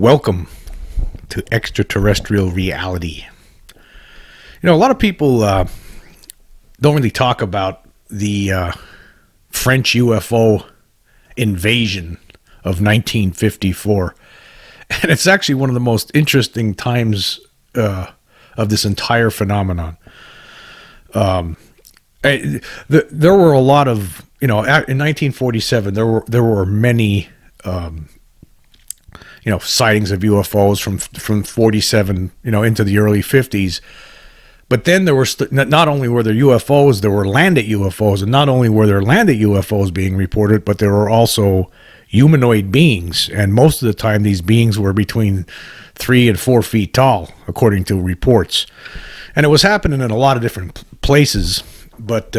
Welcome to extraterrestrial reality. A lot of people don't really talk about the French UFO invasion of 1954. And it's actually one of the most interesting times of this entire phenomenon. There were a lot of, in 1947, there were many sightings of UFOs from 47, into the early 50s. But then there were not only were there UFOs, there were landed UFOs, and not only were there landed UFOs being reported, but there were also humanoid beings, and most of the time these beings were between 3 and 4 feet tall, according to reports. And it was happening in a lot of different places, but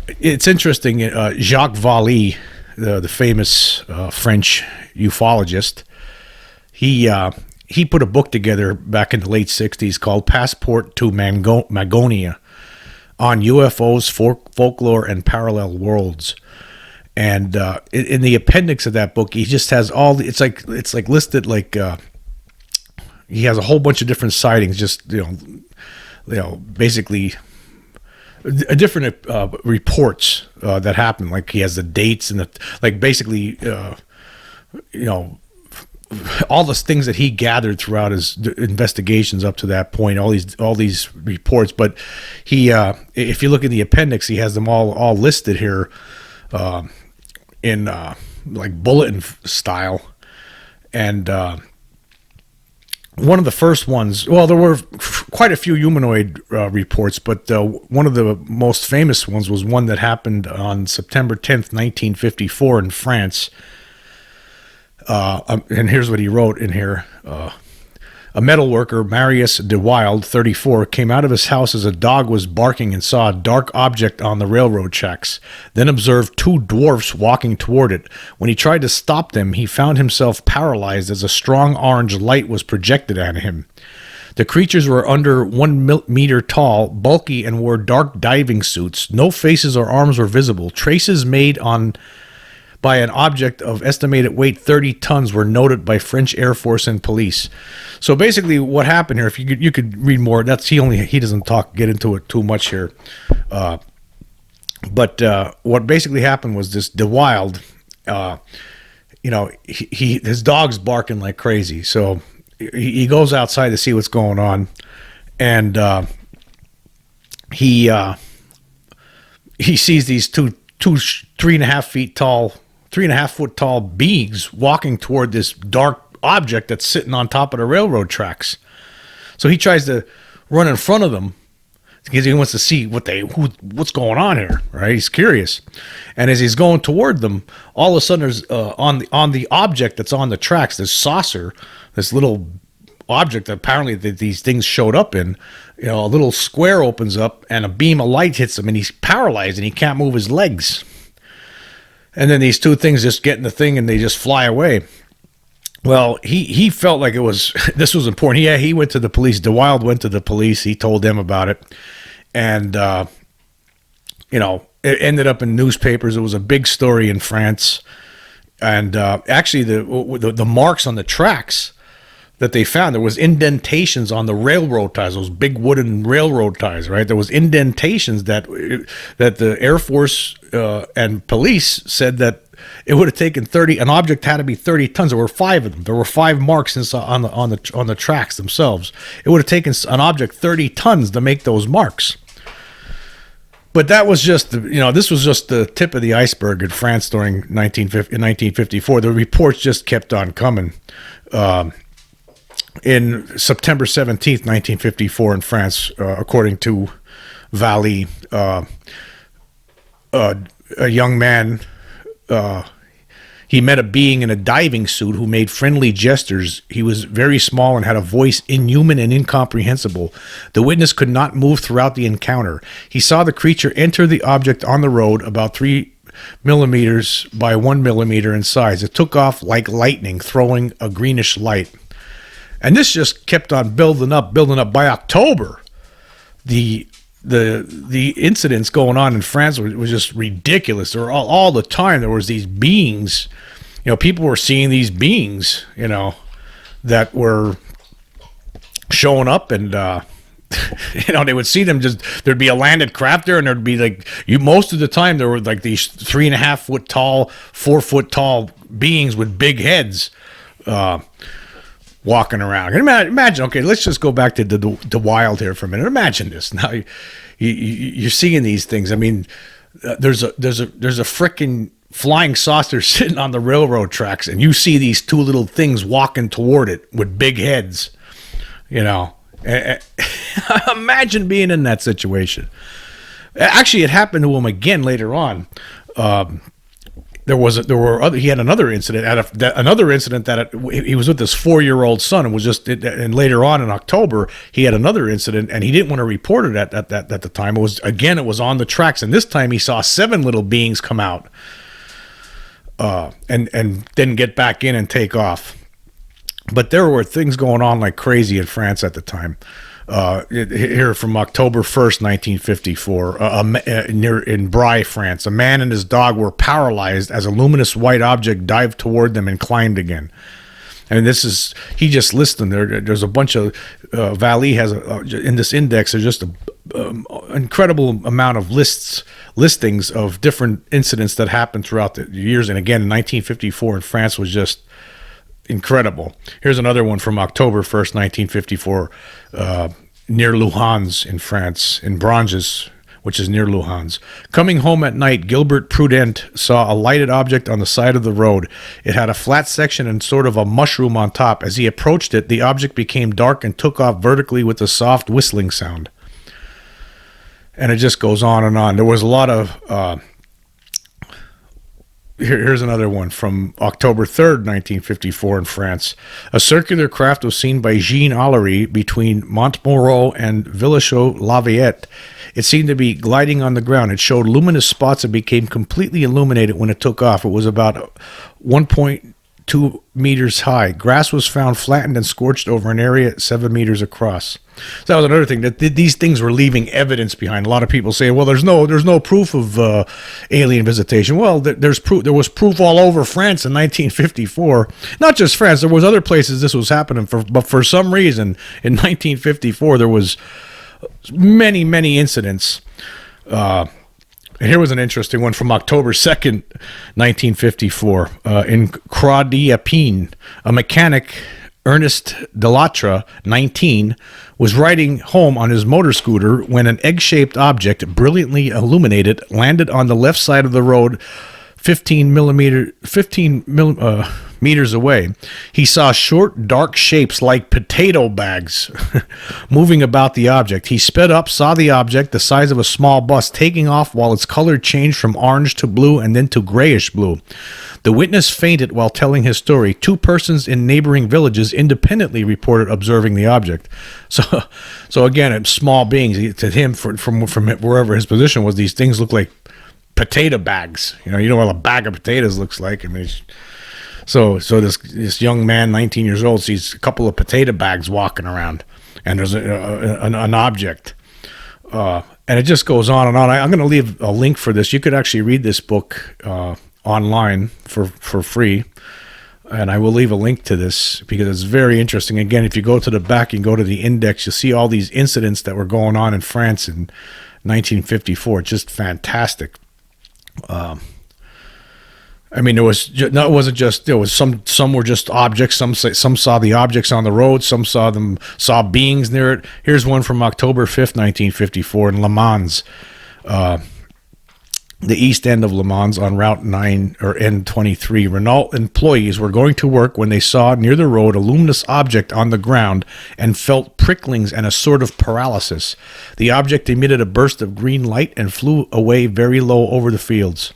it's interesting. Jacques Vallée, the famous French ufologist, he put a book together back in the late 60s called Passport to Magonia on UFOs, folklore, and parallel worlds. And in the appendix of that book, he just has it's like listed like he has a whole bunch of different sightings, just basically different reports that happen. Like he has the dates and basically all the things that he gathered throughout his investigations up to that point, all these reports. But he, if you look at the appendix, he has them all listed here in like bulletin style. And one of the first ones, well, there were quite a few humanoid reports, but one of the most famous ones was one that happened on September 10th, 1954 in France. And here's what he wrote in here. A metal worker, Marius de Wilde, 34, came out of his house as a dog was barking and saw a dark object on the railroad tracks, then observed 2 dwarfs walking toward it. When he tried to stop them, he found himself paralyzed as a strong orange light was projected at him. The creatures were under 1 meter tall, bulky, and wore dark diving suits. No faces or arms were visible. Traces made by an object of estimated weight 30 tons were noted by French Air Force and police. So basically what happened here, if you could read more, he doesn't get into it too much here. But what basically happened was this De Wilde, his dog's barking like crazy. So he goes outside to see what's going on. And he sees these two 3.5 foot tall beings walking toward this dark object that's sitting on top of the railroad tracks. So he tries to run in front of them because he wants to see what's going on here, right? He's curious. And as he's going toward them, all of a sudden there's on the object that's on the tracks, this saucer, this little object that apparently these things showed up in, a little square opens up and a beam of light hits him and he's paralyzed and he can't move his legs. And then these 2 things just get in the thing and they just fly away. Well, he felt like this was important. He went to the police. De Wilde went to the police. He told them about it. And, it ended up in newspapers. It was a big story in France. And actually the marks on the tracks that they found, there was indentations on the railroad ties, those big wooden railroad ties, right? There was indentations that the Air Force and police said that it would have taken an object had to be 30 tons. There were 5 of them. There were 5 marks on the tracks themselves. It would have taken an object 30 tons to make those marks. But that was just, this was just the tip of the iceberg in France during 1954. The reports just kept on coming. In September 17th, 1954 in France, according to Vallée, a young man, he met a being in a diving suit who made friendly gestures. He was very small and had a voice inhuman and incomprehensible. The witness could not move throughout the encounter. He saw the creature enter the object on the road about 3 millimeters by 1 millimeter in size. It took off like lightning, throwing a greenish light. And this just kept on building up. By October, the incidents going on in France was just ridiculous. There were all the time there was these beings people were seeing these beings, that were showing up, and they would see them. Just there'd be a landed craft there, and there'd be like most of the time there were like these 3.5 foot tall, 4 foot tall beings with big heads walking around. And imagine, okay, let's just go back to the wild here for a minute. Imagine this. Now you're seeing these things. I mean, there's a frickin' flying saucer sitting on the railroad tracks, and you see these two little things walking toward it with big heads. Imagine being in that situation. Actually, it happened to him again later on. He had another incident that he was with his 4-year-old son, and later on in October he had another incident, and he didn't want to report it at the time. It was on the tracks, and this time he saw 7 little beings come out, and then get back in and take off. But there were things going on like crazy in France at the time. Here from October 1st, 1954, in Bry, France, a man and his dog were paralyzed as a luminous white object dived toward them and climbed again. And he just lists them. There's a bunch of, Vallée has, in this index, there's just an incredible amount of listings of different incidents that happened throughout the years. And again, in 1954 in France was just incredible. Here's another one from October 1st, 1954, near Luhans in France, in Branges, which is near Luhans. Coming home at night, Gilbert Prudent saw a lighted object on the side of the road. It had a flat section and sort of a mushroom on top. As he approached it, the object became dark and took off vertically with a soft whistling sound. And it just goes on and on. There was a lot of... Here's another one from October 3rd, 1954 in France. A circular craft was seen by Jean Allery between Montmoreau and Villechaux-Lavillette. It seemed to be gliding on the ground. It showed luminous spots and became completely illuminated when it took off. It was about 1.2 meters high. Grass was found flattened and scorched over an area 7 meters across. So that was another thing, that these things were leaving evidence behind. A lot of people say, well, there's no proof of alien visitation. Well, there's proof. There was proof all over France in 1954. Not just France. There was other places this was happening, but for some reason in 1954 there was many, many incidents. And here was an interesting one from October 2nd, 1954. In Croix-d'Épine, a mechanic, Ernest Delattre, 19, was riding home on his motor scooter when an egg-shaped object, brilliantly illuminated, landed on the left side of the road 15 meters away. He saw short, dark shapes like potato bags moving about the object. He sped up, saw the object, the size of a small bus, taking off while its color changed from orange to blue and then to grayish blue. The witness fainted while telling his story. 2 persons in neighboring villages independently reported observing the object. So again, it's small beings. To him, from wherever his position was, these things look like potato bags. You know what a bag of potatoes looks like. I mean, so this young man, 19 years old, sees a couple of potato bags walking around, and there's an object. And it just goes on and on. I'm going to leave a link for this. You could actually read this book online for free, and I will leave a link to this because it's very interesting. Again, if you go to the back and go to the index, you'll see all these incidents that were going on in France in 1954. It's just fantastic. I mean, there was some were just objects. Some saw the objects on the road. Some saw beings near it. Here's one from October 5th, 1954 in Le Mans, the east end of Le Mans on Route 9 or N23. Renault employees were going to work when they saw near the road a luminous object on the ground and felt pricklings and a sort of paralysis. The object emitted a burst of green light and flew away very low over the fields.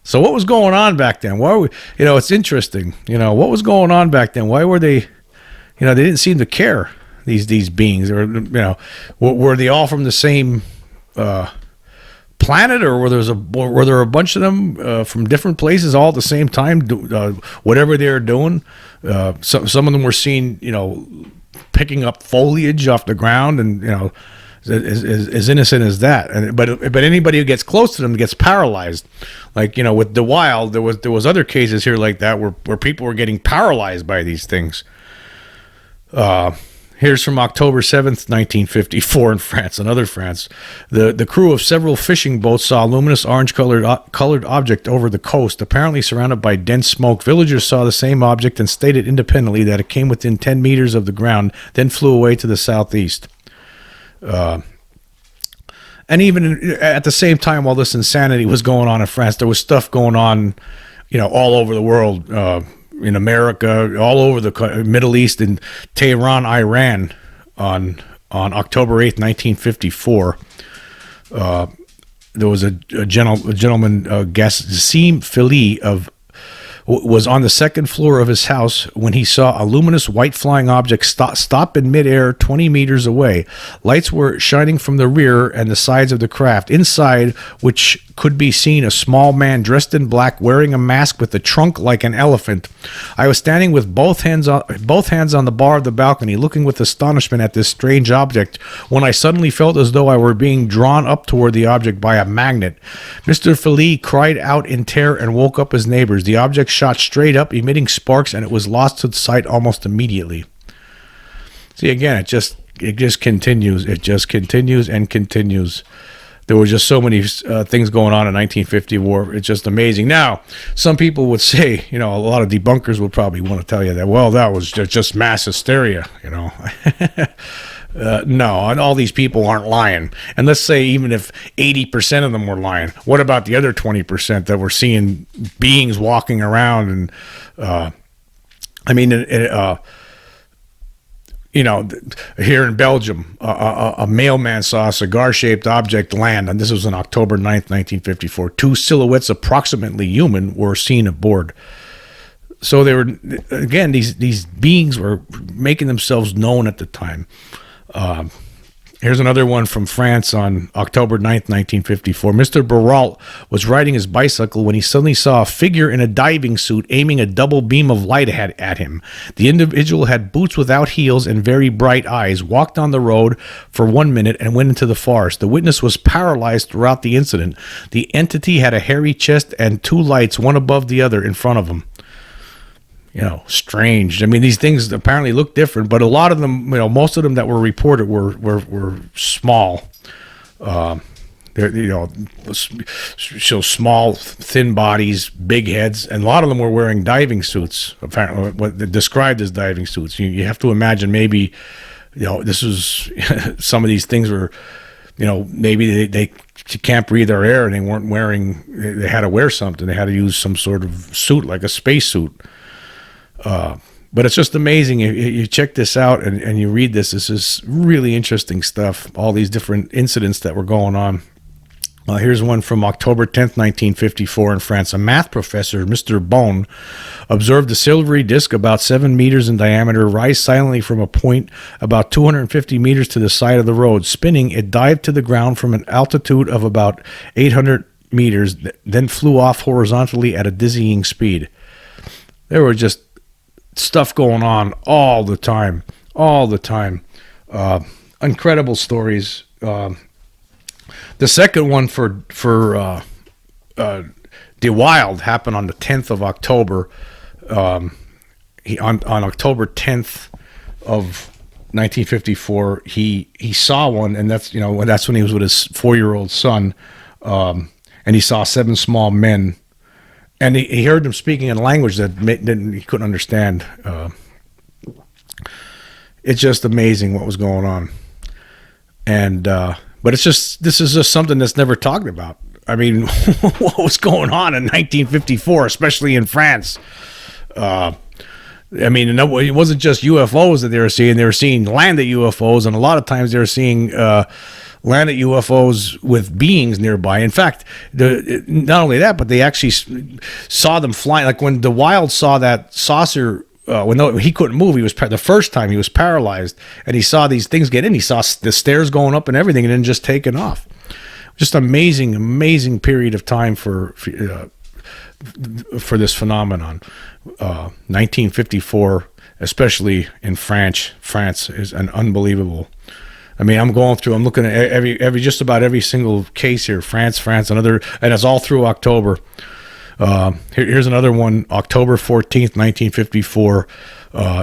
So what was going on back then? Why it's interesting. What was going on back then? Why were they, they didn't seem to care, these beings, or, were they all from the same planet, or were there a bunch of them from different places all at the same time, whatever they were doing? Some of them were seen, picking up foliage off the ground, and as innocent as that. And but anybody who gets close to them gets paralyzed. Like, you know, with De Wilde, there was other cases here like that where people were getting paralyzed by these things. Here's from October 7th, 1954 in France, another France. The crew of several fishing boats saw a luminous orange-colored object over the coast, apparently surrounded by dense smoke. Villagers saw the same object and stated independently that it came within 10 meters of the ground, then flew away to the southeast. And even at the same time, while this insanity was going on in France, there was stuff going on, you know, all over the world, in America, all over the Middle East, in Tehran, Iran, on October 8th, 1954. There was a gentleman, Gassim Fili, was on the second floor of his house when he saw a luminous white flying object stop in midair 20 meters away. Lights were shining from the rear and the sides of the craft. Inside, which could be seen, a small man dressed in black, wearing a mask with a trunk like an elephant. I was standing with both hands on the bar of the balcony, looking with astonishment at this strange object, when I suddenly felt as though I were being drawn up toward the object by a magnet. Mr. Fili cried out in terror and woke up his neighbors. The object shot straight up, emitting sparks, and it was lost to sight almost immediately. See, again, it just continues. It just continues and continues. There were just so many things going on in 1954. It's just amazing. Now, some people would say, you know, a lot of debunkers would probably want to tell you that, well, that was just mass hysteria, you know. No, and all these people aren't lying. And let's say even if 80% of them were lying, what about the other 20% that were seeing beings walking around? And you know, here in Belgium, a mailman saw a cigar-shaped object land, and this was on October 9th, 1954. Two silhouettes approximately human were seen aboard. So they were, again, these beings were making themselves known at the time. Here's another one from France on October 9th, 1954. Mr. Barrault was riding his bicycle when he suddenly saw a figure in a diving suit aiming a double beam of light at him. The individual had boots without heels and very bright eyes, walked on the road for 1 minute, and went into the forest. The witness was paralyzed throughout the incident. The entity had a hairy chest and two lights, one above the other, in front of him. You know, strange. I mean, these things apparently look different, but a lot of them, you know, most of them that were reported were small. They're, you know, so small, thin bodies, big heads, and a lot of them were wearing diving suits. Apparently, what they're described as diving suits. You have to imagine maybe, you know, this was some of these things were, you know, maybe they can't breathe their air and they weren't wearing. They had to wear something. They had to use some sort of suit, like a space suit. But it's just amazing. You check this out and you read this. This is really interesting stuff. All these different incidents that were going on. Here's one from October 10th, 1954 in France. A math professor, Mr. Bone, observed a silvery disc about 7 meters in diameter rise silently from a point about 250 meters to the side of the road. Spinning, it dived to the ground from an altitude of about 800 meters, then flew off horizontally at a dizzying speed. There were just stuff going on all the time. Incredible stories. The second one for De Wilde happened on the 10th of October. On October 10th of 1954, he saw one, and that's when he was with his 4-year-old son, and he saw 7 small men. And he heard them speaking in a language that he couldn't understand. It's just amazing what was going on. And but this is just something that's never talked about. I mean, what was going on in 1954, especially in France? I mean, it wasn't just UFOs that they were seeing. They were seeing landed UFOs, and a lot of times they were seeing landed UFOs with beings nearby. In fact, not only that, but they actually saw them flying. Like when De Wilde saw that saucer, when he couldn't move, the first time he was paralyzed, and he saw these things get in. He saw the stairs going up and everything, and then just taking off. Just amazing period of time for this phenomenon. 1954, especially in France is an unbelievable. I mean, I'm looking at just about every single case here. France, another, and it's all through October. Here's another one, October 14th, 1954,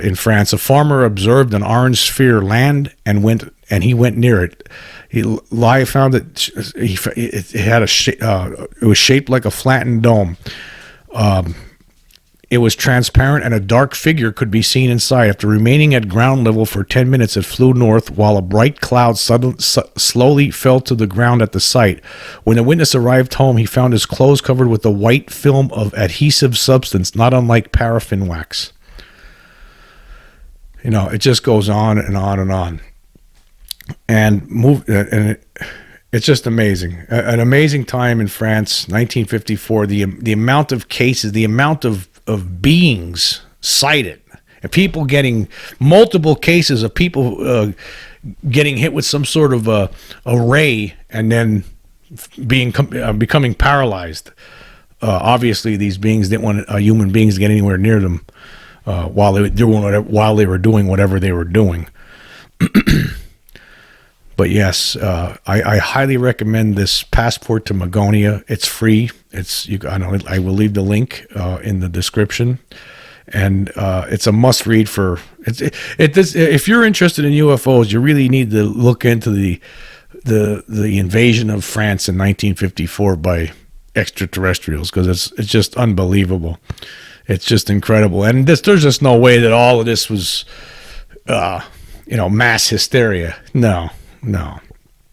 in France. A farmer observed an orange sphere land and he went near it. He found that it had it was shaped like a flattened dome. It was transparent and a dark figure could be seen inside. After remaining at ground level for 10 minutes, it flew north while a bright cloud slowly fell to the ground at the site. When the witness arrived home, he found his clothes covered with a white film of adhesive substance, not unlike paraffin wax. You know, it just goes on and on and on. It's just amazing. An amazing time in France, 1954. The amount of cases, the amount of beings sighted, and people getting multiple cases of people getting hit with some sort of a ray and then becoming paralyzed. Obviously, these beings didn't want human beings to get anywhere near them while they were doing whatever they were doing. But yes, I highly recommend this Passport to Magonia. It's free. I will leave the link in the description, and it's a must read for. If you're interested in UFOs, you really need to look into the invasion of France in 1954 by extraterrestrials, because it's just unbelievable. It's just incredible, and there's just no way that all of this was, mass hysteria. No.